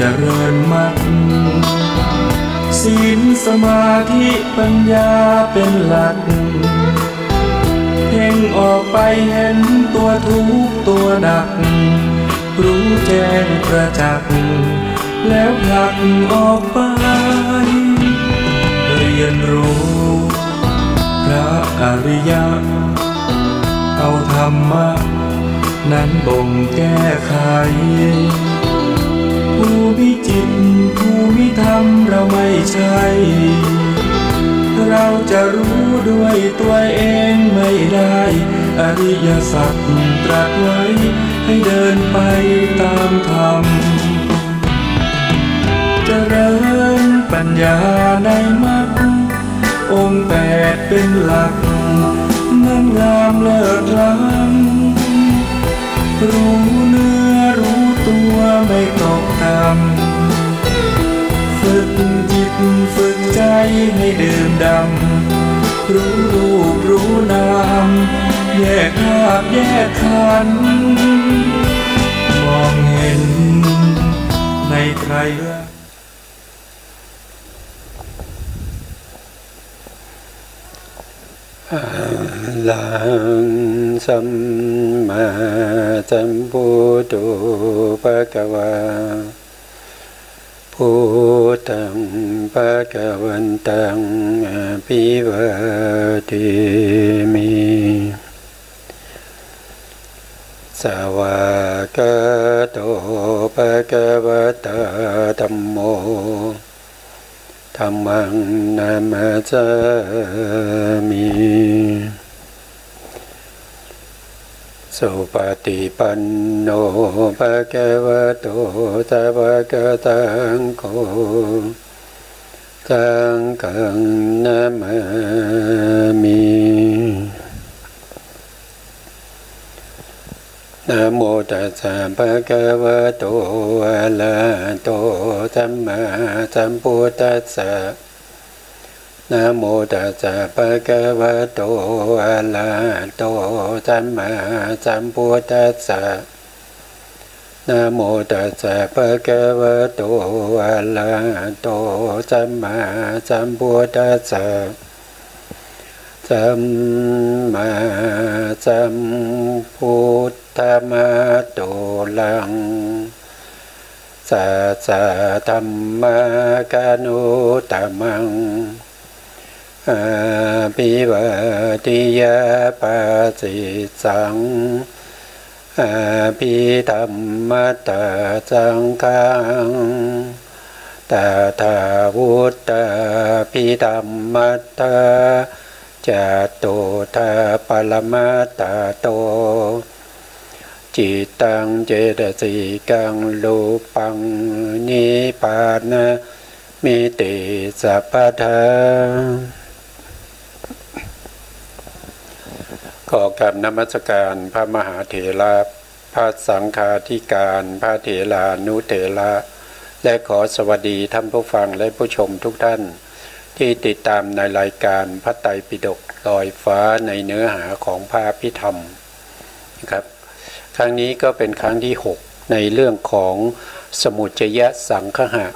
จริญมรรคศีลสมาธิปัญญาเป็นหลักเพ่งออกไปเห็นตัวทุกข์ตัวหนักรู้แจ้งประจักษ์แล้วผลักออกไปเรียนรู้พระอริยะเอาธรรมะนั้นบ่งแก้ไขผู้มีจิตผู้มีธรรมเราไม่ใช่เราจะรู้ด้วยตัวเองไม่ได้อริยสัจตรัสไว้ให้เดินไปตามธรรมเจริญปัญญาในมรรคองค์แปดเป็นหลักนั้นงามเลิศล้ำรู้เนื้อรู้ตัวไม่ตกต่ำฝึกจิตฝึกใจให้ดื่มด่ำรู้รูปรู้นามแยกธาตุแยกขันธ์มองเห็นในไตรลักษณ์ลังสัมมาสัมพุทโธภะคะวาพุทธังภะคะวันตังอะภิวาเทมิสวากขาโตภะคะวะตาธัมโมธัมมังนามัสสามิสุปฏิปันโนภะคะวะโตสาวกสังโฆสังฆังนามามินะโมตัสสะภะคะวะโตอะระหะโตสัมมาสัมพุทธัสสะนะโมตัสสะภะคะวะโตอะระหะโตสัมมาสัมพุทธัสสะนะโมตัสสะภะคะวะโตอะระหะโตสัมมาสัมพุทธัสสะสัมมาสัมพุทธัมมาโตลังสัสสะธัมมกานุตมังอาภิวาทิยาปัสสิสังอาภิธัมมัตตาสังฆังตถาวุตตาภิธัมมัตตาจตุธาปรมัตตโตจิตตังเจตสิกังรูปังนิพพานะมิติสัพพทาขอกราบนมัสการพระมหาเถระพระสังฆาธิการพระเถรานุเถระและขอสวัสดีท่านผู้ฟังและผู้ชมทุกท่านที่ติดตามในรายการพระไตรปิฎกลอยฟ้าในเนื้อหาของพระอภิธรรมนะครับครั้งนี้ก็เป็นครั้งที่6ในเรื่องของสมุจจยสังคหะ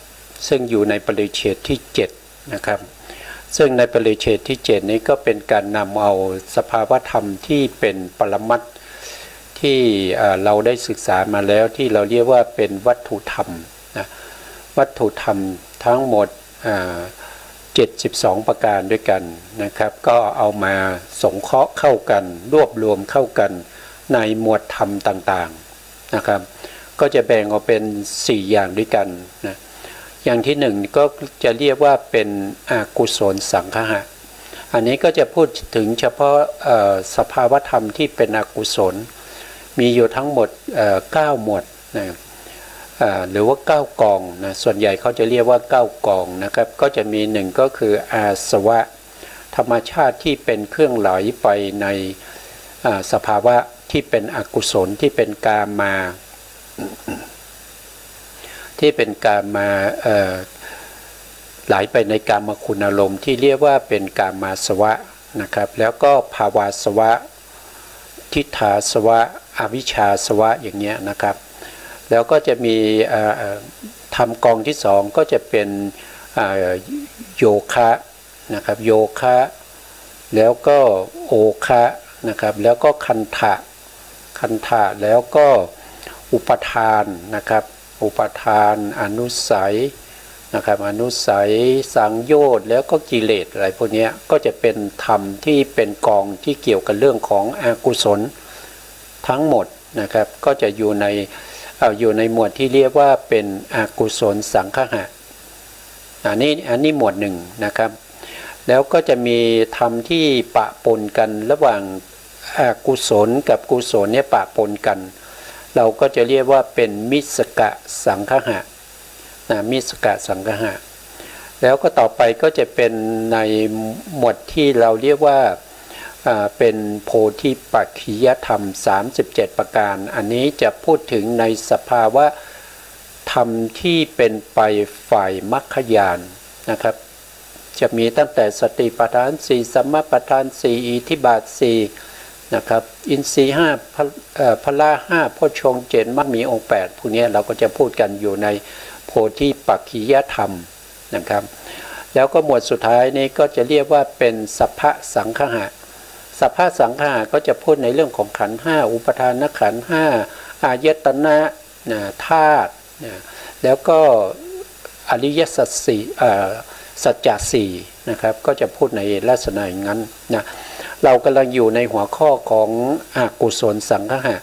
ซึ่งอยู่ในปริเฉดที่7นะครับซึ่งในปริเฉดที่7นี้ก็เป็นการนำเอาสภาวธรรมที่เป็นปรมัตถ์ที่เราได้ศึกษามาแล้วที่เราเรียกว่าเป็นวัตถุธรรมนะวัตถุธรรมทั้งหมด72ประการด้วยกันนะครับก็เอามาสงเคราะห์เข้ากันรวบรวมเข้ากันในหมวดธรรมต่างๆนะครับก็จะแบ่งออกเป็น4อย่างด้วยกันนะอย่างที่1ก็จะเรียกว่าเป็นอกุศลสังคหะอันนี้ก็จะพูดถึงเฉพาะสภาวธรรมที่เป็นอกุศลมีอยู่ทั้งหมด9หมวดนะหรือว่า9กองนะส่วนใหญ่เขาจะเรียกว่า9กองนะครับก็จะมี1ก็คืออาสวะธรรมชาติที่เป็นเครื่องไหลไปในสภาวะที่เป็นอกุศลที่เป็นกามมาไหลไปในกามคุณอารมณ์ที่เรียกว่าเป็นกามาสวะนะครับแล้วก็ภาวาสวะทิฏฐาสวะอวิชชาสวะอย่างเงี้ยนะครับ แล้วก็จะมีทำกองที่สองก็จะเป็นโยคะนะครับโยคะแล้วก็โอคะนะครับแล้วก็คันทะแล้วก็อุปทานนะครับอุปทานอนุสัยนะครับอนุสัยสังโยชน์แล้วก็กิเลสอะไรพวกนี้ก็จะเป็นธรรมที่เป็นกองที่เกี่ยวกับเรื่องของอกุศลทั้งหมดนะครับก็จะอยู่ในหมวดที่เรียกว่าเป็นอกุศลสังคหะอันนี้หมวดหนึ่งนะครับแล้วก็จะมีธรรมที่ปะปนกันระหว่างอกุศลกับกุศลเนี่ยปะปนกันเราก็จะเรียกว่าเป็นมิสกะสังคหะมิสกะสังคหะแล้วก็ต่อไปก็จะเป็นในหมวดที่เราเรียกว่าเป็นโพธิปัจขิยธรรม37ประการอันนี้จะพูดถึงในสภาวะธรรมที่เป็นไปฝ่ายมรรคญาณนะครับจะมีตั้งแต่สติปัฏฐาน4สัมมาปัฏฐาน4อิทธิบาท4นะครับอินทรีย์5พละ5โพชฌงค์7มรรคมีองค์8พวกนี้เราก็จะพูดกันอยู่ในโพธิปัจขิยธรรมนะครับแล้วก็หมวดสุดท้ายนี้ก็จะเรียกว่าเป็นสัพพะสังคหะสัพพะสังคหะก็จะพูดในเรื่องของขันธ์5อุปทานขันธ์5อายตนะธาตุแล้วก็อริยสัจสี่สัจจะสี่นะครับก็จะพูดในลักษณะอย่างนั้นนะเรากำลังอยู่ในหัวข้อของอกุศลสังคหะ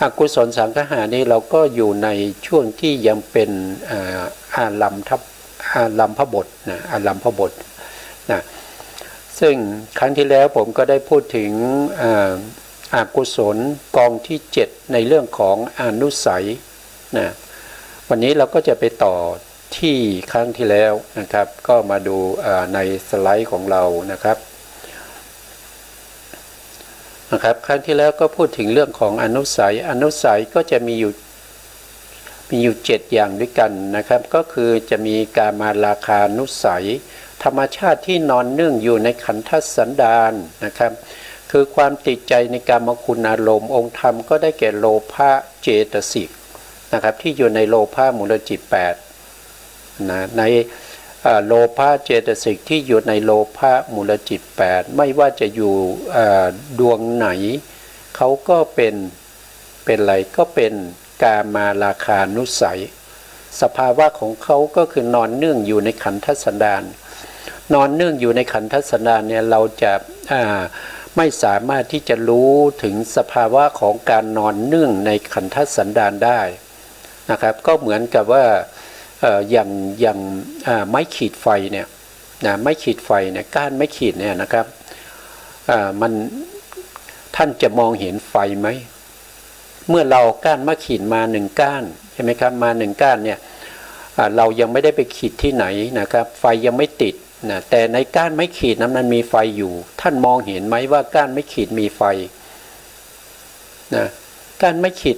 อกุศลสังคหะนี้เราก็อยู่ในช่วงที่ยังเป็นอารัมภบทนะอารัมภบทนะซึ่งครั้งที่แล้วผมก็ได้พูดถึงอกุศลกองที่7ในเรื่องของอนุสัยนะวันนี้เราก็จะไปต่อที่ครั้งที่แล้วนะครับก็มาดูในสไลด์ของเรานะครับครั้งที่แล้วก็พูดถึงเรื่องของอนุสัยก็จะมีอยู่7อย่างด้วยกันนะครับก็คือจะมีกามาราคานุสัยธรรมชาติที่นอนเนื่องอยู่ในขันธสันดานนะครับคือความติดใจในกามคุณอารมณ์องค์ธรรมก็ได้แก่โลภะเจตสิกนะครับที่อยู่ในโลภะมูลจิต8นะในโลภะเจตสิกที่อยู่ในโลภะมูลจิต8ไม่ว่าจะอยู่ดวงไหนเขาก็เป็นอะไรก็เป็นกามาราคานุสัยสภาวะของเขาก็คือนอนเนื่องอยู่ในขันธสันดานนอนเนื่องอยู่ในขันธสันดานเนี่ยเราจะไม่สามารถที่จะรู้ถึงสภาวะของการนอนเนื่องในขันธสันดานได้นะครับก็เหมือนกับว่าอย่างไม้ขีดไฟเนี่ยนะไม้ขีดไฟเนี่ยก้านไม้ขีดเนี่ยนะครับมันท่านจะมองเห็นไฟไหมเมื่อเราก้านไม้ขีดมา1ก้านใช่ไหมครับมา1ก้านเนี่ยเรายังไม่ได้ไปขีดที่ไหนนะครับไฟยังไม่ติดนะแต่ในก้านไม้ขีดนั้นมันมีไฟอยู่ท่านมองเห็นไหมว่าก้านไม้ขีดมีไฟนะก้านไม้ขีด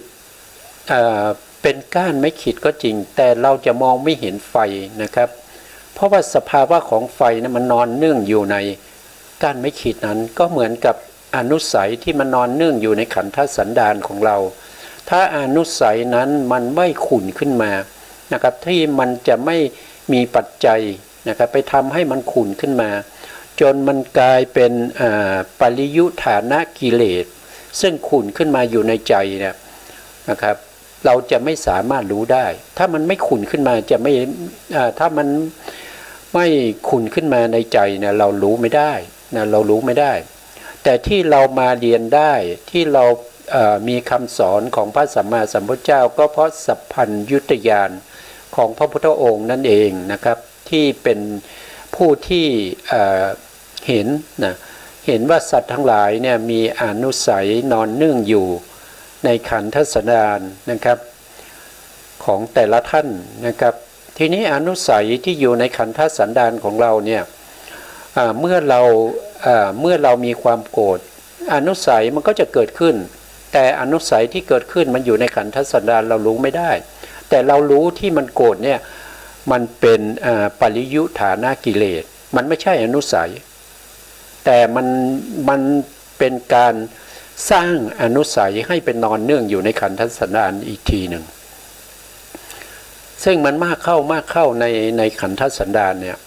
เป็นก้านไม้ขีดก็จริงแต่เราจะมองไม่เห็นไฟนะครับเพราะว่าสภาวะของไฟนะมันนอนเนื่องอยู่ในก้านไม้ขีดนั้นก็เหมือนกับอนุสัยที่มันนอนเนื่องอยู่ในขันธสันดานของเราถ้าอนุสัยนั้นมันไม่ขุ่นขึ้นมานะครับที่มันจะไม่มีปัจจัยนะครับไปทำให้มันขุ่นขึ้นมาจนมันกลายเป็นปริยุฐานะกิเลสซึ่งขุ่นขึ้นมาอยู่ในใจเนี่ยนะครับเราจะไม่สามารถรู้ได้ถ้ามันไม่ขุ่นขึ้นมาจะไม่ถ้ามันไม่ขุ่นขึ้นมาในใจเนี่ยเรารู้ไม่ได้นะเรารู้ไม่ได้แต่ที่เรามาเรียนได้ที่เรามีคำสอนของพระสัมมาสัมพุทธเจ้าก็เพราะสัพพัญญุตญาณของพระพุทธองค์นั่นเองนะครับที่เป็นผู้ที่เห็นว่าสัตว์ทั้งหลายเนี่ยมีอนุสัยนอนเนื่องอยู่ในขันธสันดานนะครับของแต่ละท่านนะครับทีนี้อนุสัยที่อยู่ในขันธสันดานของเราเนี่ยเมื่อเรามีความโกรธอนุสัยมันก็จะเกิดขึ้นแต่อนุสัยที่เกิดขึ้นมันอยู่ในขันธสันดานเรารู้ไม่ได้แต่เรารู้ที่มันโกรธเนี่ยมันเป็นปริยุฐานะกิเลสมันไม่ใช่อนุสัยแต่มันเป็นการสร้างอนุสัยให้เป็นนอนเนื่องอยู่ในขันธสันดานอีกทีหนึ่ง ซึ่งมันมากเข้าในขันธสันดานเนี่ย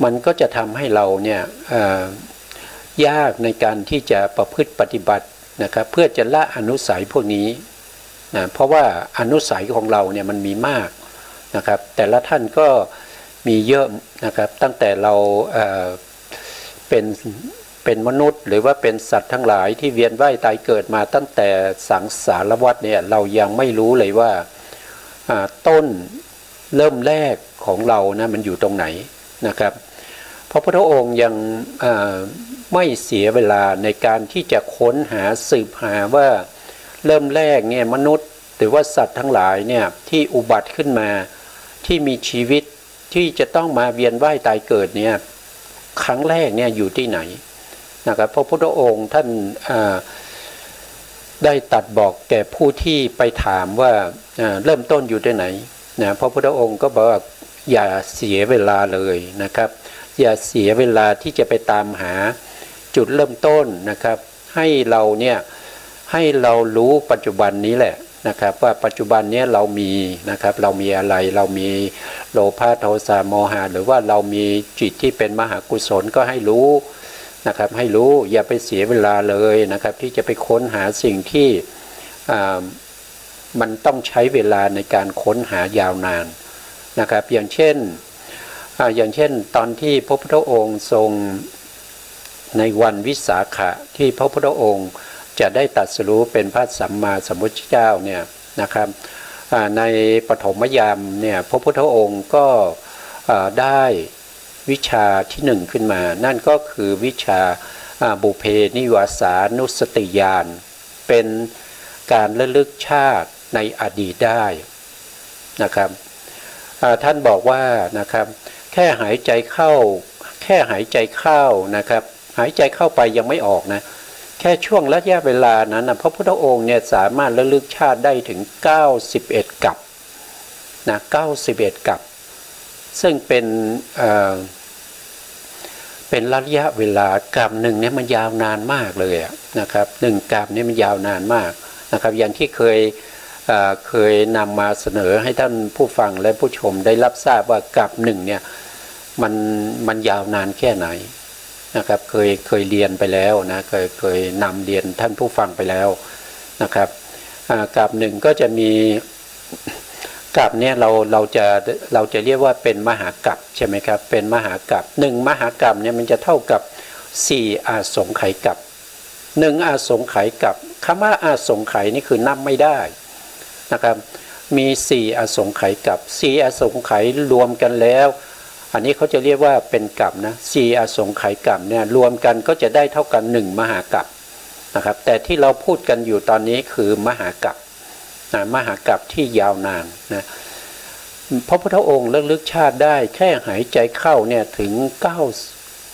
มันก็จะทำให้เราเนี่ยยากในการที่จะประพฤติปฏิบัตินะครับเพื่อจะละอนุสัยพวกนี้นะเพราะว่าอนุสัยของเราเนี่ยมันมีมากนะครับแต่ละท่านก็มีเยอะนะครับตั้งแต่เราเป็นมนุษย์หรือว่าเป็นสัตว์ทั้งหลายที่เวียนว่ายตายเกิดมาตั้งแต่สังสารวัฏเนี่ยเรายังไม่รู้เลยว่าต้นเริ่มแรกของเรานะมันอยู่ตรงไหนนะครับเพราะพระองค์ยังไม่เสียเวลาในการที่จะค้นหาสืบหาว่าเริ่มแรกเนี่ยมนุษย์หรือว่าสัตว์ทั้งหลายเนี่ยที่อุบัติขึ้นมาที่มีชีวิตที่จะต้องมาเวียนว่ายตายเกิดเนี่ยครั้งแรกเนี่ยอยู่ที่ไหนนะครับพระพุทธองค์ท่านได้ตรัสบอกแก่ผู้ที่ไปถามว่าเริ่มต้นอยู่ที่ไหนนะพระพุทธองค์ก็บอกว่าอย่าเสียเวลาเลยนะครับอย่าเสียเวลาที่จะไปตามหาจุดเริ่มต้นนะครับให้เราเนี่ยให้เรารู้ปัจจุบันนี้แหละนะครับว่าปัจจุบันนี้เรามีนะครับเรามีอะไรเรามีโลภะโทสะโมหะหรือว่าเรามีจิตที่เป็นมหากุศลก็ให้รู้นะครับให้รู้อย่าไปเสียเวลาเลยนะครับที่จะไปค้นหาสิ่งที่มันต้องใช้เวลาในการค้นหายาวนานนะครับอย่างเช่นตอนที่พระพุทธองค์ทรงในวันวิสาขะที่พระพุทธองค์จะได้ตรัสรู้เป็นพระสัมมาสัมพุทธเจ้าเนี่ยนะครับในปฐมยามเนี่ยพระพุทธองค์ก็ได้วิชาที่หนึ่งขึ้นมานั่นก็คือวิชาบุเพนิวาสานุสติญาณเป็นการระลึกชาติในอดีตได้นะครับท่านบอกว่านะครับแค่หายใจเข้านะครับหายใจเข้าไปยังไม่ออกนะแค่ช่วงระยะเวลานั้นนะพระพุทธองค์เนี่ยสามารถระลึกชาติได้ถึง91กัปนะ91กัปซึ่งเป็นระยะเวลากรัมหนึ่งเนี่ยมันยาวนานมากเลยนะครับ1กรัมเนี่ยมันยาวนานมากนะครับอย่างที่เคยนำมาเสนอให้ท่านผู้ฟังและผู้ชมได้รับทราบว่ากรัมหนึ่งเนี่ยมันยาวนานแค่ไหนนะครับเคยเรียนไปแล้วนะเคยนำเรียนท่านผู้ฟังไปแล้วนะครับกราบหนึ่งก็จะมีกราบเนี่ยเราจะเรียกว่าเป็นมหากราบใช่ไหมครับเป็นมหากราบ1มหากราบเนี่ยมันจะเท่ากับ4อาสงไขยกราบ1อาสงไขยกราบคำว่าอาสงไขยนี่คือนับไม่ได้นะครับมี4อาสงไขยกราบ4อาสงไขยรวมกันแล้วอันนี้เขาจะเรียกว่าเป็นกรัมนะ4อสงไขยกรัมเนี่ยรวมกันก็จะได้เท่ากัน1มหากรัมนะครับแต่ที่เราพูดกันอยู่ตอนนี้คือมหากรัมนะมหากรัมที่ยาวนานนะพระพุทธองค์ระลึกชาติได้แค่หายใจเข้าเนี่ยถึง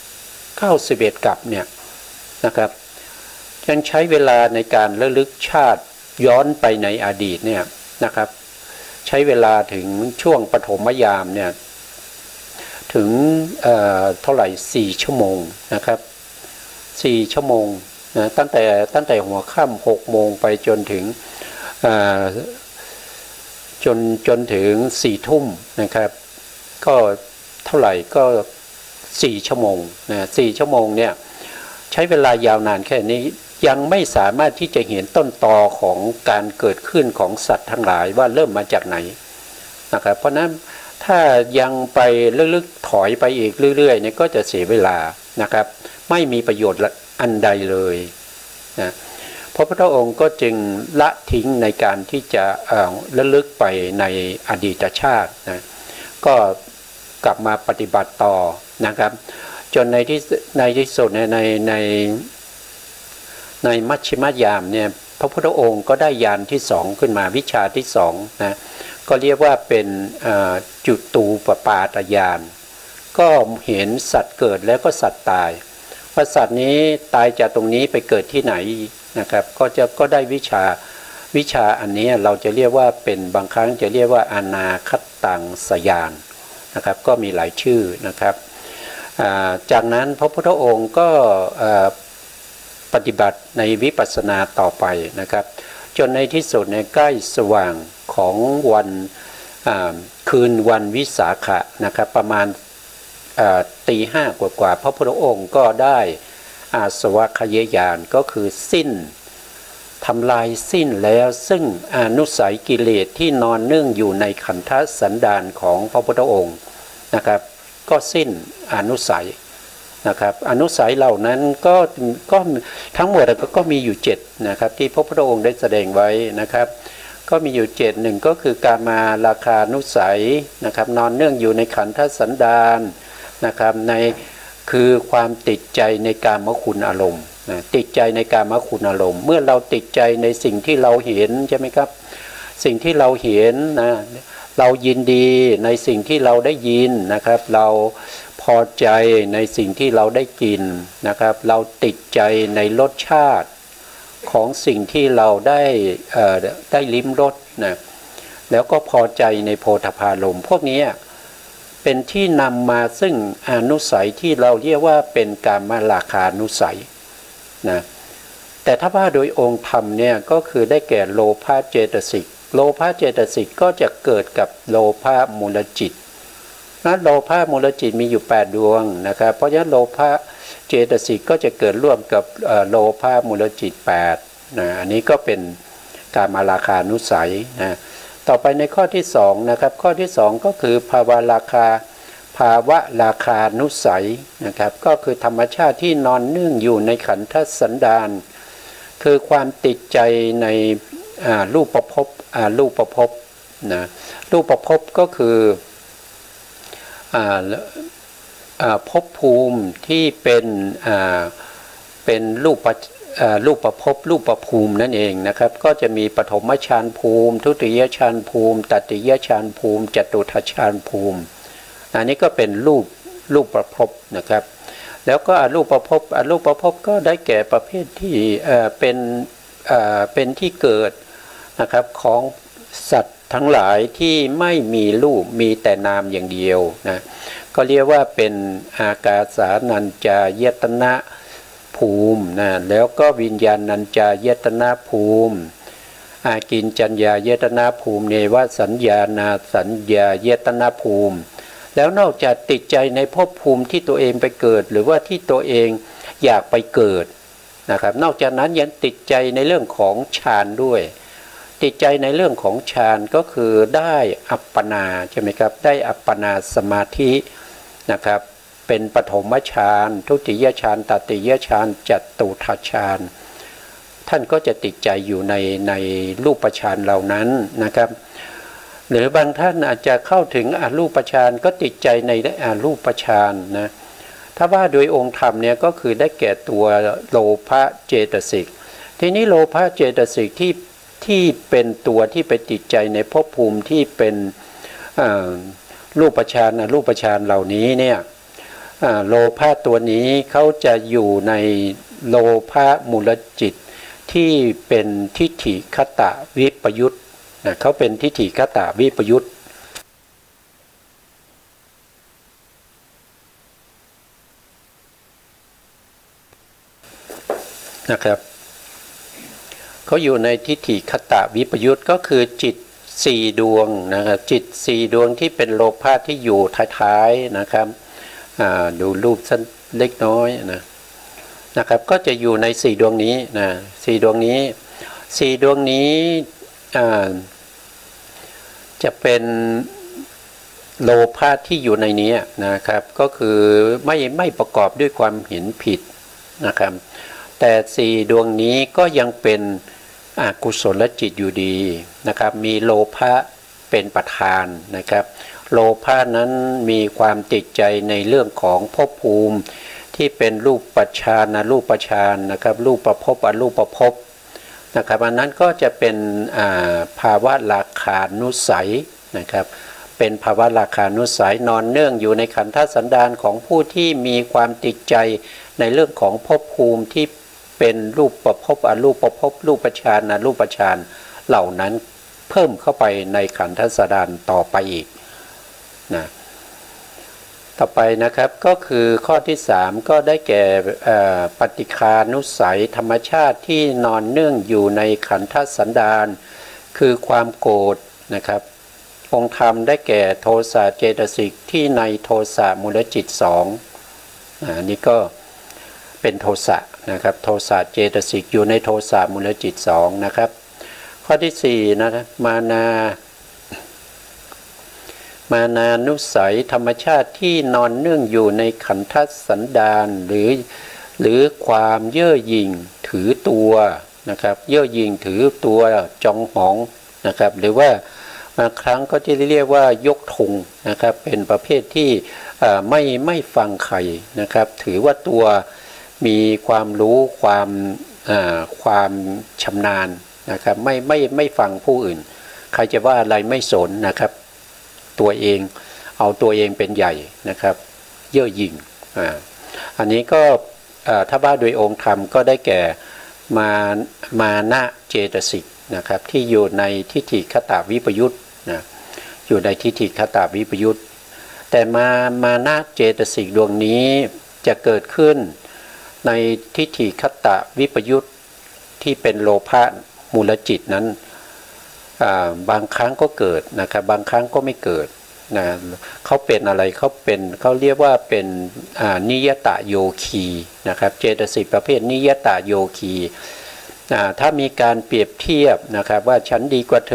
91กรัมเนี่ยนะครับยังใช้เวลาในการระลึกชาติย้อนไปในอดีตเนี่ยนะครับใช้เวลาถึงช่วงปฐมยามเนี่ยถึงเท่าไหร่4ชั่วโมงนะครับ4ชั่วโมงนะตั้งแต่หัวค่ำ6โมงไปจนถึงจนถึง4ทุ่มนะครับก็เท่าไหร่ก็4ชั่วโมงนะ4ชั่วโมงเนี่ยใช้เวลายาวนานแค่นี้ยังไม่สามารถที่จะเห็นต้นตอของการเกิดขึ้นของสัตว์ทั้งหลายว่าเริ่มมาจากไหนนะครับเพราะนั้นถ้ายังไปลึกๆถอยไปอีกเรื่อยๆเนี่ยก็จะเสียเวลานะครับไม่มีประโยชน์อันใดเลยนะพระพุทธองค์ก็จึงละทิ้งในการที่จะระลึกไปในอดีตชาตินะก็กลับมาปฏิบัติต่อนะครับจนในที่สุดในมัชฌิมยามเนี่ยพระพุทธองค์ก็ได้ญาณที่2ขึ้นมาวิชาที่2นะก็เรียกว่าเป็นจุตูปปาตญาณก็เห็นสัตว์เกิดแล้วก็สัตว์ตายว่าสัตว์นี้ตายจากตรงนี้ไปเกิดที่ไหนนะครับก็ได้วิชาอันนี้เราจะเรียกว่าเป็นบางครั้งจะเรียกว่าอนาคตังสยานนะครับก็มีหลายชื่อนะครับจากนั้นพระพุทธองค์ก็ปฏิบัติในวิปัสสนาต่อไปนะครับจนในที่สุดในใกล้สว่างของวัน คืนวันวิสาขะนะครับประมาณตี 5กว่าพระพุทธองค์ก็ได้อาสวะขยญาณก็คือสิ้นทำลายสิ้นแล้วซึ่งอนุสัยกิเลสที่นอนเนื่องอยู่ในขันธสันดานของพระพุทธองค์นะครับก็สิ้นอนุสัยนะครับอนุสัยเหล่านั้นก็ทั้งหมดก็มีอยู่7นะครับที่พระพุทธองค์ได้แสดงไว้นะครับก็มีอยู่7 1ก็คือการมาราคานุสัยนะครับนอนเนื่องอยู่ในขันธสันดานนะครับในคือความติดใจในกามคุณอารมณ์ติดใจในกามคุณอารมณ์เมื่อเราติดใจในสิ่งที่เราเห็นใช่ไหมครับสิ่งที่เราเห็นนะเรายินดีในสิ่งที่เราได้ยินนะครับเราพอใจในสิ่งที่เราได้กินนะครับเราติดใจในรสชาติของสิ่งที่เราได้ลิ้มรสนะแล้วก็พอใจในโพธพารมณ์พวกนี้เป็นที่นำมาซึ่งอนุสัยที่เราเรียกว่าเป็นกามราคานุสัยนะแต่ถ้าว่าโดยองค์ธรรมเนี่ยก็คือได้แก่โลภะเจตสิกโลภะเจตสิกก็จะเกิดกับโลภะมูลจิตนะโลภะมูลจิตมีอยู่8ดวงนะครับเพราะฉะนั้นโลภะเจตสิกก็จะเกิดร่วมกับโลภะมูลจิต8นะอันนี้ก็เป็นกามราคานุสัยนะต่อไปในข้อที่2นะครับข้อที่2ก็คือภาวะราคานุสัยนะครับก็คือธรรมชาติที่นอนเนื่องอยู่ในขันธสันดานคือความติดใจในรูปภพนะรูปภพก็คือภพภูมิที่เป็นรูปภพรูปภูมินั่นเองนะครับก็จะมีปฐมฌานภูมิทุติยฌานภูมิตติยฌานภูมิจตุตฌานภูมิอันนี้ก็เป็นรูปภพนะครับแล้วก็อรูปภพก็ได้แก่ประเภทที่เป็นที่เกิดนะครับของสัตว์ทั้งหลายที่ไม่มีรูปมีแต่นามอย่างเดียวนะก็เรียกว่าเป็นอากาสานัญจายตนะภูมินะแล้วก็วิญญาณัญจายตนะภูมิอากินจัญญายตนะภูมิเนวสัญญานาสัญญายตนะภูมิแล้วนอกจากติดใจในภพภูมิที่ตัวเองไปเกิดหรือว่าที่ตัวเองอยากไปเกิดนะครับนอกจากนั้นยังติดใจในเรื่องของฌานด้วยติดใจในเรื่องของฌานก็คือได้อัปปนาใช่ไหมครับได้อัปปนาสมาธินะครับเป็นปฐมฌานทุติยฌานตติยฌานจตุตถฌานท่านก็จะติดใจอยู่ในรูปฌานเหล่านั้นนะครับหรือบางท่านอาจจะเข้าถึงอรูปฌานก็ติดใจในอรูปฌานนะถ้าว่าโดยองค์ธรรมเนี่ยก็คือได้แก่ตัวโลภะเจตสิกทีนี้โลภะเจตสิกที่เป็นตัวที่ไปติดใจในภพภูมิที่เป็นรูปฌานอรูปฌานเหล่านี้เนี่ยโลภะตัวนี้เขาจะอยู่ในโลภะมูลจิตที่เป็นทิฏฐิคตวิปยุตนะเขาเป็นทิฏฐิคตวิปยุตนะครับเขาอยู่ในทิฏฐิคตวิปยุตก็คือจิต4ดวงนะครับจิต4ดวงที่เป็นโลภะที่อยู่ท้ายๆนะครับดูรูปสั้นเล็กน้อยนะครับก็จะอยู่ใน4ดวงนี้นะ4ดวงนี้จะเป็นโลภะที่อยู่ในนี้นะครับก็คือไม่ประกอบด้วยความเห็นผิดนะครับแต่4ดวงนี้ก็ยังเป็นอกุศลจิตอยู่ดีนะครับมีโลภะเป็นประธานนะครับโลภะนั้นมีความติดใจในเรื่องของภพภูมิที่เป็นรูปฌานอรูปฌานนะครับรูปภพอรูปภพนะครับอันนั้นก็จะเป็นภาวะราคานุสัยนะครับเป็นภาวะราคานุสัยนอนเนื่องอยู่ในขันธสันดานของผู้ที่มีความติดใจในเรื่องของภพภูมิที่เป็นรูปภพอรูปภพรูปฌานอรูปฌานเหล่านั้นเพิ่มเข้าไปในขันธสันดานต่อไปอีกนะต่อไปนะครับก็คือข้อที่3ก็ได้แก่ปฏิฆานุสัยธรรมชาติที่นอนเนื่องอยู่ในขันธสันดานคือความโกรธนะครับ องค์ธรรมได้แก่โทสะเจตสิกที่ในโทสะมูลจิตสองอันนี้ก็เป็นโทสะนะครับโทสะเจตสิกอยู่ในโทสะมูลจิตสองนะครับข้อที่สี่นะมานานุสัยธรรมชาติที่นอนเนื่องอยู่ในขันธสันดานหรือความเย่อหยิ่งถือตัวนะครับเย่อหยิ่งถือตัวจองหองนะครับหรือว่าบางครั้งก็จะเรียกว่ายกธงนะครับเป็นประเภทที่ไม่ฟังใครนะครับถือว่าตัวมีความรู้ความชำนาญนะครับไม่ฟังผู้อื่นใครจะว่าอะไรไม่สนนะครับตัวเองเอาตัวเองเป็นใหญ่นะครับเย่อหยิ่งอันนี้ก็ถ้าว่าโดยองค์ธรรมก็ได้แก่มานะเจตสิกนะครับที่อยู่ในทิฏฐิคตวิปยุตนะอยู่ในทิฏฐิคตวิปยุตแต่มานะเจตสิกดวงนี้จะเกิดขึ้นในทิฏฐิคตวิปยุตที่เป็นโลภะมูลจิตนั้นบางครั้งก็เกิดนะครับบางครั้งก็ไม่เกิดนะเขาเป็นอะไรเขาเรียกว่าเป็นนิยตโยคีนะครับเจตสิกประเภทนิยตโยคีถ้ามีการเปรียบเทียบนะครับว่าฉันดีกว่าเ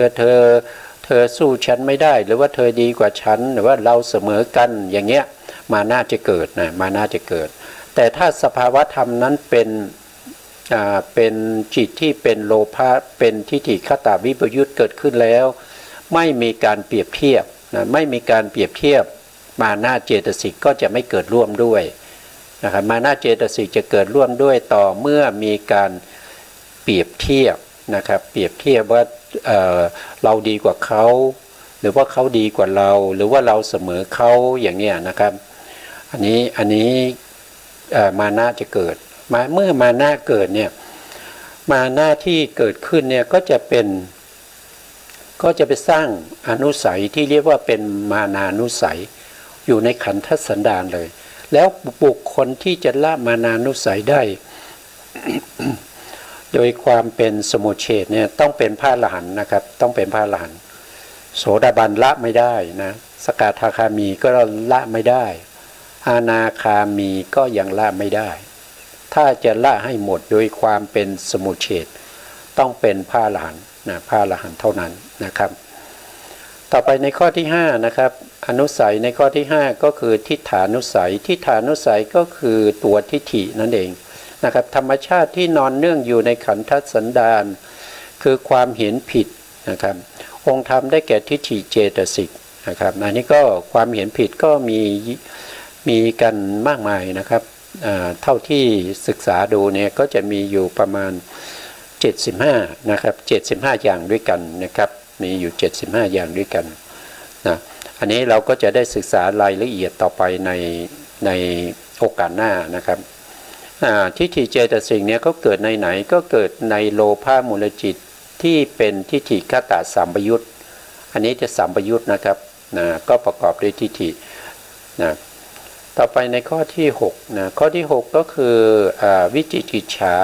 ธอสู้ฉันไม่ได้หรือว่าเธอดีกว่าฉันหรือว่าเราเสมอกันอย่างเงี้ยมาน่าจะเกิดนะมาน่าจะเกิดแต่ถ้าสภาวะธรรมนั้นเป็นจิตที่เป็นโลภะเป็นทิฏฐิคตวิปยุตเกิดขึ้นแล้วไม่มีการเปรียบเทียบนะไม่มีการเปรียบเทียบมานะเจตสิกก็จะไม่เกิดร่วมด้วยนะครับมานะเจตสิกจะเกิดร่วมด้วยต่อเมื่อมีการเปรียบเทียบนะครับเปรียบเทียบว่าเราดีกว่าเขาหรือว่าเขาดีกว่าเราหรือว่าเราเสมอเขาอย่างเนี้ยนะครับอันนี้มานะจะเกิดเมื่อมานะเกิดเนี่ยมานะที่เกิดขึ้นเนี่ยก็จะไปสร้างอนุสัยที่เรียกว่าเป็นมานานุสัยอยู่ในขันธสันดานเลยแล้วบุคคลที่จะละมานานุสัยได้ โดยความเป็นสมุจเฉทเนี่ยต้องเป็นพระอรหันต์นะครับต้องเป็นพระอรหันต์โสดาบันละไม่ได้นะสกทาคามีก็ละไม่ได้อนาคามีก็ยังละไม่ได้ถ้าจะละให้หมดโดยความเป็นสมุจเฉทต้องเป็นพระอรหันต์นะพระอรหันต์เท่านั้นนะครับต่อไปในข้อที่5นะครับอนุสัยในข้อที่5ก็คือทิฏฐานุสัยทิฏฐานุสัยก็คือตัวทิฏฐินั่นเองนะครับธรรมชาติที่นอนเนื่องอยู่ในขันธสันดานคือความเห็นผิดนะครับองค์ธรรมได้แก่ทิฏฐิเจตสิกนะครับอันนี้ก็ความเห็นผิดก็มีกันมากมายนะครับเท่าที่ศึกษาดูเนี่ยก็จะมีอยู่ประมาณ75นะครับ75อย่างด้วยกันนะครับมีอยู่75อย่างด้วยกันนะอันนี้เราก็จะได้ศึกษารายละเอียดต่อไปในโอกาสหน้านะครับทิฏฐิเจตสิกเนี่ยก็เกิดในไหนก็เกิดในโลภะมูลจิตที่เป็นทิฏฐิคตสัมปยุตอันนี้จะสัมปยุตนะครับก็ประกอบด้วยทิฏฐินะต่อไปในข้อที่6นะข้อที่6ก็คือวิจิกิจฉา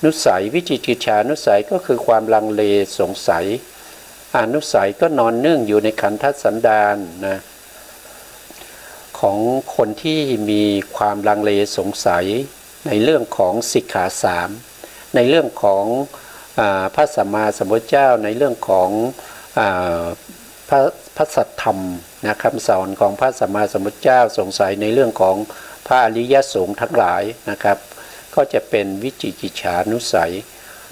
นุสัยวิจิกิจฉานุสัยก็คือความลังเลสงสัยอนุสัยก็นอนเนื่องอยู่ในขันธสันดานนะของคนที่มีความลังเลสงสัยในเรื่องของสิกขา3ในเรื่องของพระสัมมาสัมพุทธเจ้าในเรื่องของพระสัทธรรมนะคำสอนของพระสัมมาสัมพุทธเจ้าสงสัยในเรื่องของพระอริยสงฆ์ทั้งหลายนะครับก็จะเป็นวิจิกิจฉานุสัย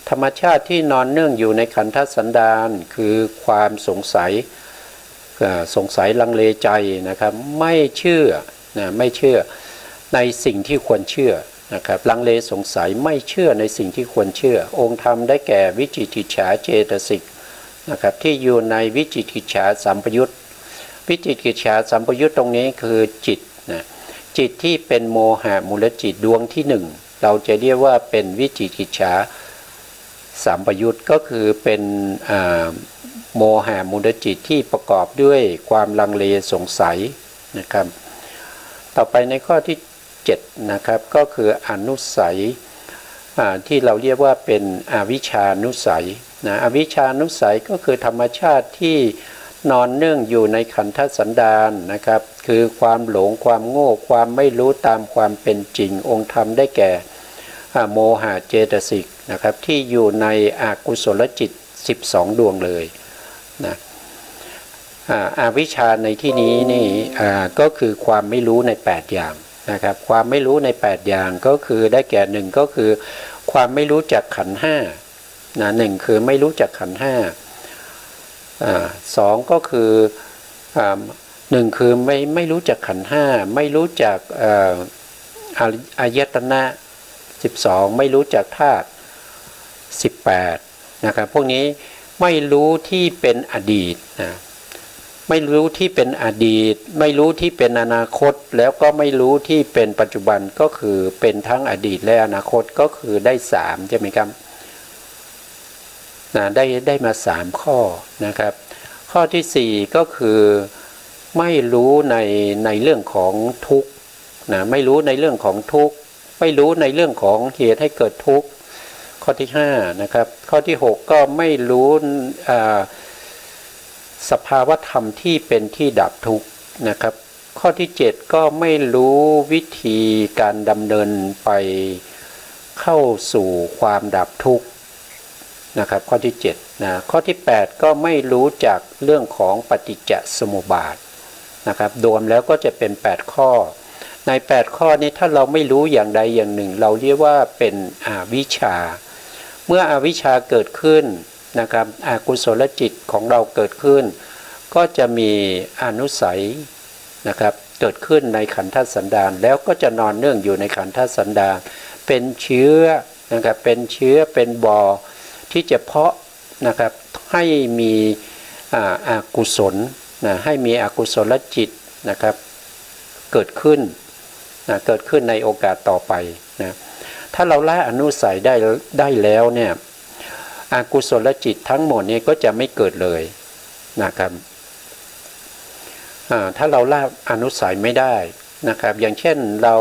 ธรรมชาติที่นอนเนื่องอยู่ในขันธสันดานคือความสงสัยลังเลใจนะครับไม่เชื่อในสิ่งที่ควรเชื่อนะครับลังเลสงสัยไม่เชื่อในสิ่งที่ควรเชื่อองค์ธรรมได้แก่วิจิกิจฉาเจตสิกนะครับที่อยู่ในวิจิกิจฉาสัมปยุตวิจิกิจฉาสัมปยุตตรงนี้คือจิตนะจิตที่เป็นโมหะมูลจิตดวงที่1เราจะเรียกว่าเป็นวิจิกิจฉาสัมปยุตก็คือเป็นโมหะมูลจิตที่ประกอบด้วยความลังเลสงสัยนะครับต่อไปในข้อที่7นะครับก็คืออนุสัยที่เราเรียกว่าเป็นอวิชชานุสัยนะอวิชชานุสัยก็คือธรรมชาติที่ นอนเนื่องอยู่ในขันธสันดานนะครับคือความหลงความโง่ความไม่รู้ตามความเป็นจริงองค์ธรรมได้แก่โมหะเจตสิกนะครับที่อยู่ในอกุศลจิต12ดวงเลยนะอวิชชาในที่นี้นี่ก็คือความไม่รู้ใน8อย่างนะครับความไม่รู้ใน8อย่างก็คือได้แก่1ก็คือความไม่รู้จักขันธ์5นะ1คือไม่รู้จักขันธ์5 2ก็คือ1คือไม่รู้จักขันธ์5ไม่รู้จักอายตนะ12ไม่รู้จักธาตุ18นะครับพวกนี้ไม่รู้ที่เป็นอดีตนะไม่รู้ที่เป็นอดีตไม่รู้ที่เป็นอนาคตแล้วก็ไม่รู้ที่เป็นปัจจุบันก็คือเป็นทั้งอดีตและอนาคตก็คือได้3ใช่ไหมครับนะได้มา3ข้อนะครับข้อที่4ก็คือไม่รู้ในเรื่องของทุกข์นะไม่รู้ในเรื่องของทุกข์ไม่รู้ในเรื่องของเหตุให้เกิดทุกข์ข้อที่5นะครับข้อที่6ก็ไม่รู้สภาวธรรมที่เป็นที่ดับทุกข์นะครับข้อที่7ก็ไม่รู้วิธีการดำเนินไปเข้าสู่ความดับทุกข์นะครับข้อที่7นะข้อที่8ก็ไม่รู้จักเรื่องของปฏิจจสมุปบาทนะครับรวมแล้วก็จะเป็น8ข้อใน8ข้อนี้ถ้าเราไม่รู้อย่างใดอย่างหนึ่งเราเรียกว่าเป็นอวิชชาเมื่ออวิชชาเกิดขึ้นนะครับอกุศลจิตของเราเกิดขึ้นก็จะมีอนุสัยนะครับเกิดขึ้นในขันธสันดานแล้วก็จะนอนเนื่องอยู่ในขันธสันดานเป็นเชื้อนะครับเป็นเชื้อเป็นบ่อที่จะเพาะนะครับให้มีอกุศลนะให้มีอกุศลจิตนะครับเกิดขึ้นนะเกิดขึ้นในโอกาสต่อไปนะถ้าเราละอนุสัยได้แล้วเนี่ยอกุศลจิตทั้งหมดนี้ก็จะไม่เกิดเลยนะครับถ้าเราละอนุสัยไม่ได้นะครับอย่างเช่นเรา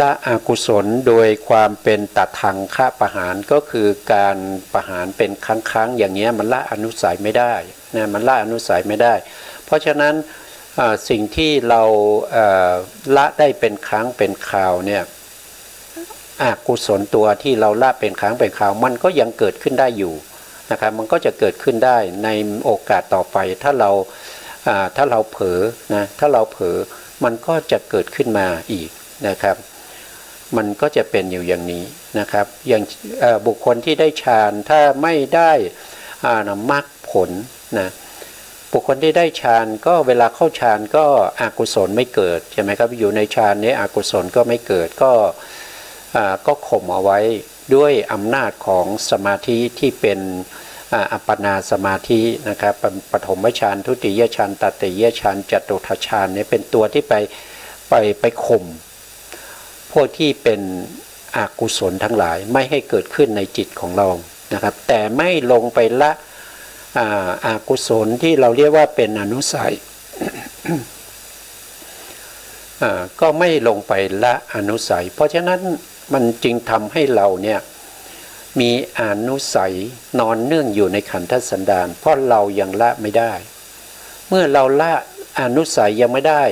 ละอกุศลโดยความเป็นตัดทังฆ่าประหารก็คือการประหารเป็นครั้งอย่างเงี้ยมันละอนุสัยไม่ได้นะมันละอนุสัยไม่ได้เพราะฉะนั้นสิ่งที่เราละได้เป็นครั้งเป็นคราวเนี่ยอกุศลตัวที่เราละเป็นครั้งเป็นคราวมันก็ยังเกิดขึ้นได้อยู่นะครับมันก็จะเกิดขึ้นได้ในโอกาสต่อไปถ้าเราเผลอนะถ้าเราเผลอมันก็จะเกิดขึ้นมาอีกนะครับมันก็จะเป็นอยู่อย่างนี้นะครับอย่างบุคคลที่ได้ฌานถ้าไม่ได้มรรคผลนะบุคคลที่ได้ฌานก็เวลาเข้าฌานก็อกุศลไม่เกิดใช่ไหมครับอยู่ในฌานนี้อกุศลก็ไม่เกิดก็ข่มเอาไว้ด้วยอำนาจของสมาธิที่เป็นอัปปนาสมาธินะครับปฐมฌานทุติยฌานตติยฌานจตุตถฌานเนี่ยเป็นตัวที่ไปข่มพวกที่เป็นอกุศลทั้งหลายไม่ให้เกิดขึ้นในจิตของเรานะครับแต่ไม่ลงไปละอกุศลที่เราเรียกว่าเป็นอนุสัย ก็ไม่ลงไปละอนุสัยเพราะฉะนั้นมันจึงทำให้เราเนี่ยมีอนุสัยนอนเนื่องอยู่ในขันธสันดานเพราะเรายังละไม่ได้เมื่อเราละอนุสัยยังไม่ได้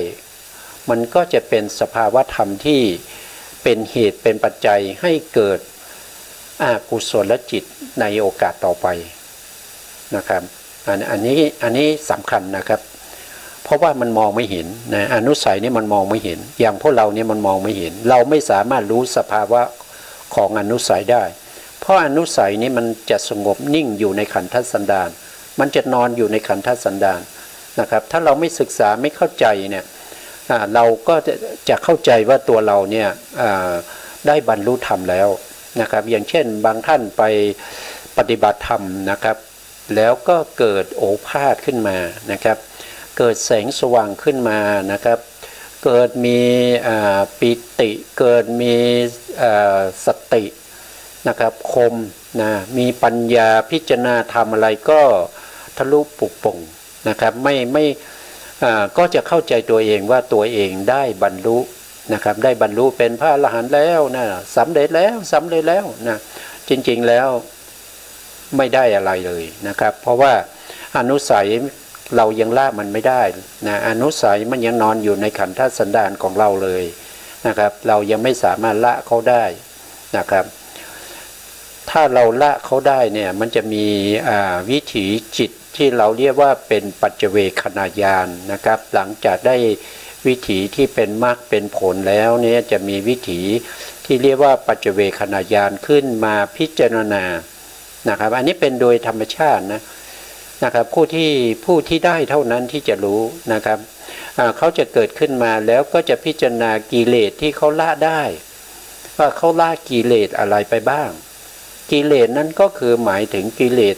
มันก็จะเป็นสภาวธรรมที่เป็นเหตุเป็นปัจจัยให้เกิดอกุศลจิตในโอกาสต่อไปนะครับอันนี้สำคัญนะครับเพราะว่ามันมองไม่เห็นนะอนุสัยนี่มันมองไม่เห็นอย่างพวกเราเนี่ยมันมองไม่เห็นเราไม่สามารถรู้สภาวะของอนุสัยได้เพราะอนุสัยนี้มันจะสงบนิ่งอยู่ในขันธสันดานมันจะนอนอยู่ในขันธสันดานนะครับถ้าเราไม่ศึกษาไม่เข้าใจเนี่ยเราก็จะเข้าใจว่าตัวเราเนี่ยได้บรรลุธรรมแล้วนะครับอย่างเช่นบางท่านไปปฏิบัติธรรมนะครับแล้วก็เกิดโอภาสขึ้นมานะครับเกิดแสงสว่างขึ้นมานะครับเกิดมีปิติเกิดมีสตินะครับคมนะมีปัญญาพิจารณาทำอะไรก็ทะลุปุกป่งนะครับไม่ก็จะเข้าใจตัวเองว่าตัวเองได้บรรลุนะครับได้บรรลุเป็นพระอรหันต์แล้วนะสำเร็จแล้วนะจริงๆแล้ว ไม่ได้อะไรเลยนะครับเพราะว่าอนุสัยเรายังละมันไม่ได้นะอนุสัยมันยังนอนอยู่ในขันธสันดานของเราเลยนะครับเรายังไม่สามารถละเขาได้นะครับถ้าเราละเขาได้เนี่ยมันจะมีวิถีจิตที่เราเรียกว่าเป็นปัจเจเวคขณญาณนะครับหลังจากได้วิถีที่เป็นมรรคเป็นผลแล้วเนี่ยจะมีวิถีที่เรียกว่าปัจเจเวคขณญาณขึ้นมาพิจารณานะครับอันนี้เป็นโดยธรรมชาตินะครับผู้ที่ได้เท่านั้นที่จะรู้นะครับเขาจะเกิดขึ้นมาแล้วก็จะพิจารณากิเลสที่เขาละได้ว่าเขาละกิเลสอะไรไปบ้างกิเลสนั้นก็คือหมายถึงกิเลส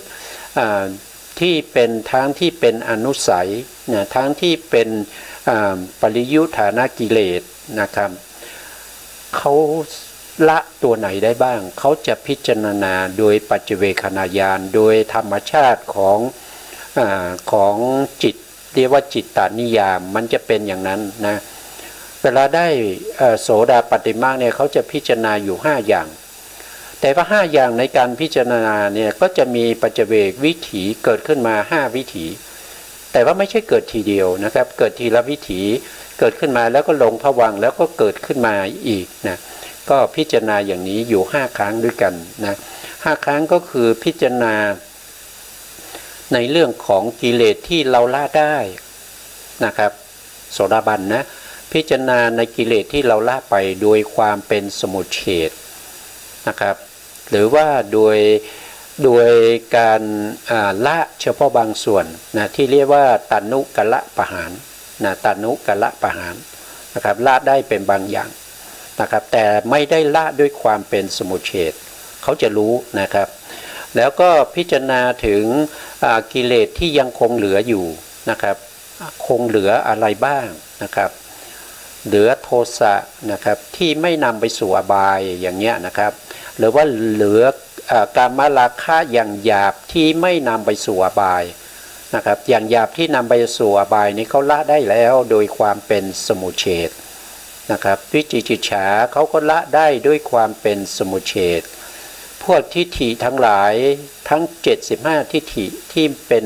ที่เป็นทั้งที่เป็นอนุสัยนะทั้งที่เป็นปริยุทธานากิเลสนะครับเขาละตัวไหนได้บ้างเขาจะพิจารณาโดยปัจเจเวคขณญาณโดยธรรมชาติของจิตเรียกว่าจิตตานิยามมันจะเป็นอย่างนั้นนะเวลาได้โสดาปัตติมรรคเนี่ยเขาจะพิจารณาอยู่5อย่างแต่ว่า5อย่างในการพิจารณาเนี่ยก็จะมีปัจเจเวกวิถีเกิดขึ้นมา5วิถีแต่ว่าไม่ใช่เกิดทีเดียวนะครับเกิดทีละวิถีเกิดขึ้นมาแล้วก็ลงภวังค์แล้วก็เกิดขึ้นมาอีกนะก็พิจารณาอย่างนี้อยู่5ครั้งด้วยกันนะ5ครั้งก็คือพิจารณาในเรื่องของกิเลสที่เราละได้นะครับโสดาบันนะพิจารณาในกิเลสที่เราละไปโดยความเป็นสมุจเฉทนะครับหรือว่าโดยการละเฉพาะบางส่วนนะที่เรียกว่าตัณุกละปะหารนะตัณุกละปะหารนะครับละได้เป็นบางอย่างนะครับแต่ไม่ได้ละด้วยความเป็นสมุจเฉทเขาจะรู้นะครับแล้วก็พิจารณาถึงกิเลสที่ยังคงเหลืออยู่นะครับคงเหลืออะไรบ้างนะครับเหลือโทสะนะครับที่ไม่นำไปสู่อบายอย่างเงี้ยนะครับหรือว่าเหลือกามราคะอย่างหยาบที่ไม่นำไปสู่อบายนะครับอย่างหยาบที่นำไปสู่อบายนี้เขาละได้แล้วโดยความเป็นสมุจเฉทนะครับวิจิกิจฉาเขาก็ละได้ด้วยความเป็นสมุจเฉทพวกทิฏฐิทั้งหลายทั้ง75ทิฏฐิที่เป็น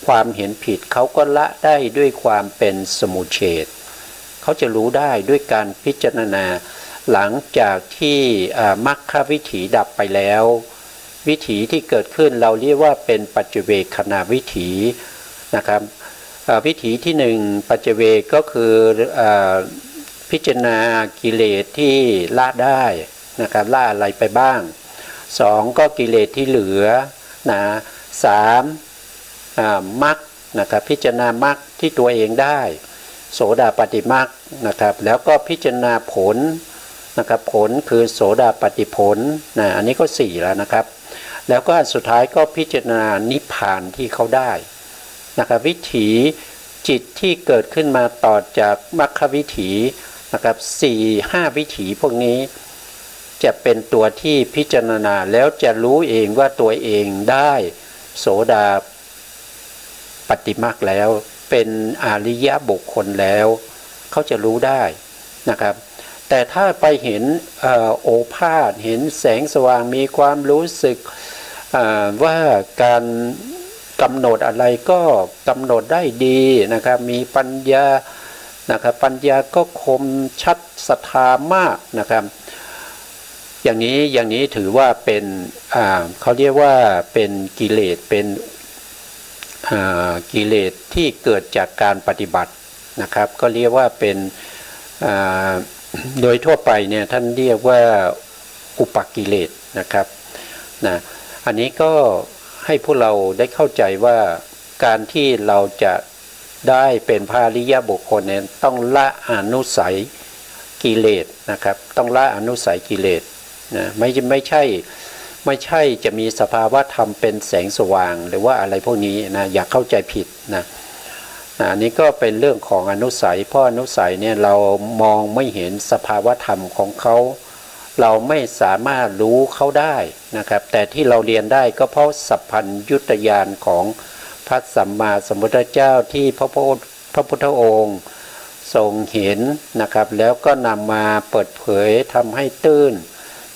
ความเห็นผิดเขาก็ละได้ด้วยความเป็นสมุจเฉทเขาจะรู้ได้ด้วยการพิจารณาหลังจากที่มรรควิถีดับไปแล้ววิถีที่เกิดขึ้นเราเรียกว่าเป็นปัจเจเวคขณวิถีนะครับวิถีที่1ปัจเจเวคก็คือพิจารณากิเลสที่ละได้นะครับละอะไรไปบ้าง2ก็กิเลสที่เหลือนะ3มรรคนะครับพิจารณามรรคที่ตัวเองได้โสดาปัตติมรรคนะครับแล้วก็พิจารณาผลนะครับผลคือโสดาปัตติผลนะอันนี้ก็4แล้วนะครับแล้วก็สุดท้ายก็พิจารณานิพพานที่เขาได้นะครับวิถีจิตที่เกิดขึ้นมาต่อจากมรรควิถีนะครับ4-5วิถีพวกนี้จะเป็นตัวที่พิจารณาแล้วจะรู้เองว่าตัวเองได้โสดาปัตติมรรคแล้วเป็นอริยบุคคลแล้วเขาจะรู้ได้นะครับแต่ถ้าไปเห็นโอภาสเห็นแสงสว่างมีความรู้สึกว่าการกำหนดอะไรก็กำหนดได้ดีนะครับมีปัญญานะครับปัญญาก็คมชัดศรัทธามากนะครับอย่างนี้ถือว่าเป็นเขาเรียกว่าเป็นกิเลสเป็นกิเลสที่เกิดจากการปฏิบัตินะครับก็เรียกว่าเป็นโดยทั่วไปเนี่ยท่านเรียกว่าอุปกิเลสนะครับนะอันนี้ก็ให้พวกเราได้เข้าใจว่าการที่เราจะได้เป็นพระอริยบุคคลเนี่ยต้องละอนุสัยกิเลสนะครับต้องละอนุสัยกิเลสนะไม่ใช่จะมีสภาวะธรรมเป็นแสงสว่างหรือว่าอะไรพวกนี้นะอย่าเข้าใจผิดนะอันนี้ก็เป็นเรื่องของอนุสัยเพราะอนุสัยเนี่ยเรามองไม่เห็นสภาวะธรรมของเขาเราไม่สามารถรู้เขาได้นะครับแต่ที่เราเรียนได้ก็เพราะสัพพัญญุตญาณของพระสัมมาสัมพุทธเจ้าที่พระพุทธองค์ทรงเห็นนะครับแล้วก็นำมาเปิดเผยทำให้ตื้น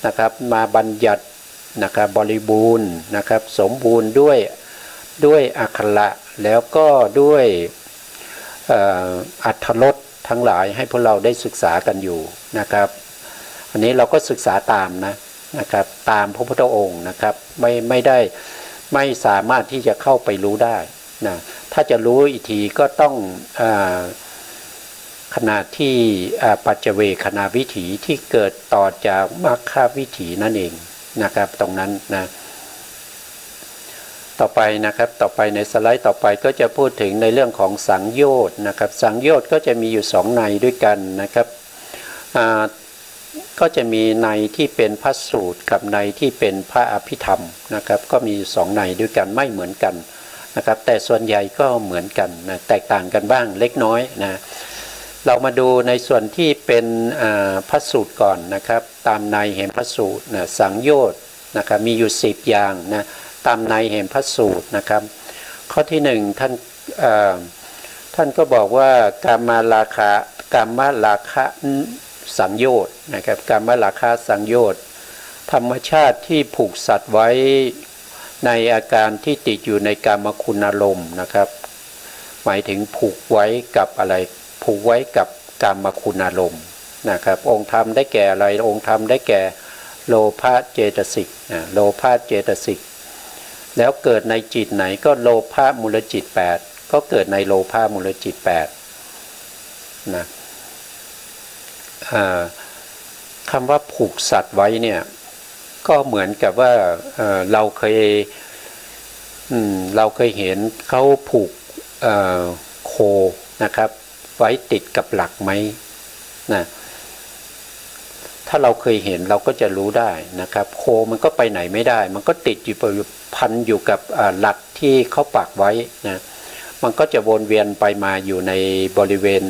นะครับมาบัญญัติ นะครับบริบูรณ์นะครับสมบูรณ์ด้วยอักขระแล้วก็ด้วยอรรถรสทั้งหลายให้พวกเราได้ศึกษากันอยู่นะครับอันนี้เราก็ศึกษาตามนะครับตามพระพุทธองค์นะครับไม่สามารถที่จะเข้าไปรู้ได้นะถ้าจะรู้อีกทีก็ต้องขณะที่ปัจเจเวคณาวิถีที่เกิดต่อจากมรรควิถีนั่นเองนะครับตรงนั้นนะต่อไปนะครับต่อไปในสไลด์ต่อไปก็จะพูดถึงในเรื่องของสังโยชน์นะครับสังโยชน์ก็จะมีอยู่2ในด้วยกันนะครับก็จะมีในที่เป็นพระสูตรกับในที่เป็นพระอภิธรรมนะครับก็มี2ในด้วยกันไม่เหมือนกันนะครับแต่ส่วนใหญ่ก็เหมือนกันนะแตกต่างกันบ้างเล็กน้อยนะเรามาดูในส่วนที่เป็นพระสูตรก่อนนะครับตามในแห่งพระสูตรนะสังโยชน์นะครับมีอยู่10อย่างนะตามในแห่งพระสูตรนะครับข้อที่1ท่านก็บอกว่ากามราคะสังโยชน์นะครับกามราคะสังโยชน์ธรรมชาติที่ผูกสัตว์ไว้ในอาการที่ติดอยู่ในกามคุณอารมณ์นะครับหมายถึงผูกไว้กับอะไรผูกไว้กับกามคุณอารมณ์นะครับองค์ธรรมได้แก่อะไรองค์ธรรมได้แก่โลภะเจตสิกโลภะเจตสิกแล้วเกิดในจิตไหนก็โลภะมูลจิต8ก็เกิดในโลภะมูลจิต8นะคำว่าผูกสัตว์ไว้เนี่ยก็เหมือนกับว่าเราเคยเห็นเขาผูกโคนะครับไว้ติดกับหลักไหมนะถ้าเราเคยเห็นเราก็จะรู้ได้นะครับโคมันก็ไปไหนไม่ได้มันก็ติดอยู่พันอยู่กับหลักที่เขาปักไว้นะมันก็จะวนเวียนไปมาอยู่ในบริเวณ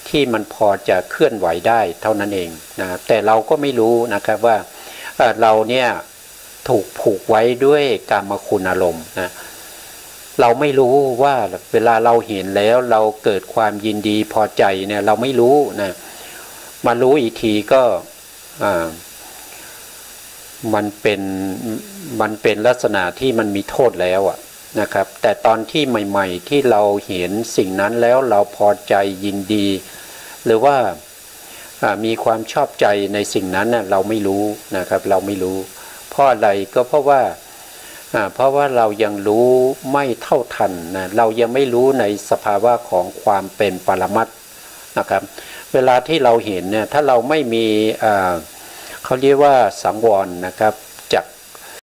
ที่มันพอจะเคลื่อนไหวได้เท่านั้นเองนะแต่เราก็ไม่รู้นะครับว่าเราเนี่ยถูกผูกไว้ด้วยกามคุณอารมณ์นะเราไม่รู้ว่าเวลาเราเห็นแล้วเราเกิดความยินดีพอใจเนี่ยเราไม่รู้นะมารู้อีกทีก็มันเป็นลักษณะที่มันมีโทษแล้วนะครับแต่ตอนที่ใหม่ๆที่เราเห็นสิ่งนั้นแล้วเราพอใจยินดีหรือว่ามีความชอบใจในสิ่งนั้นเราไม่รู้นะครับเราไม่รู้เพราะอะไรก็เพราะว่าเรายังรู้ไม่เท่าทันนะเรายังไม่รู้ในสภาวะของความเป็นปรมัตถ์นะครับเวลาที่เราเห็นเนี่ยถ้าเราไม่มีเขาเรียกว่าสังวรนะครับ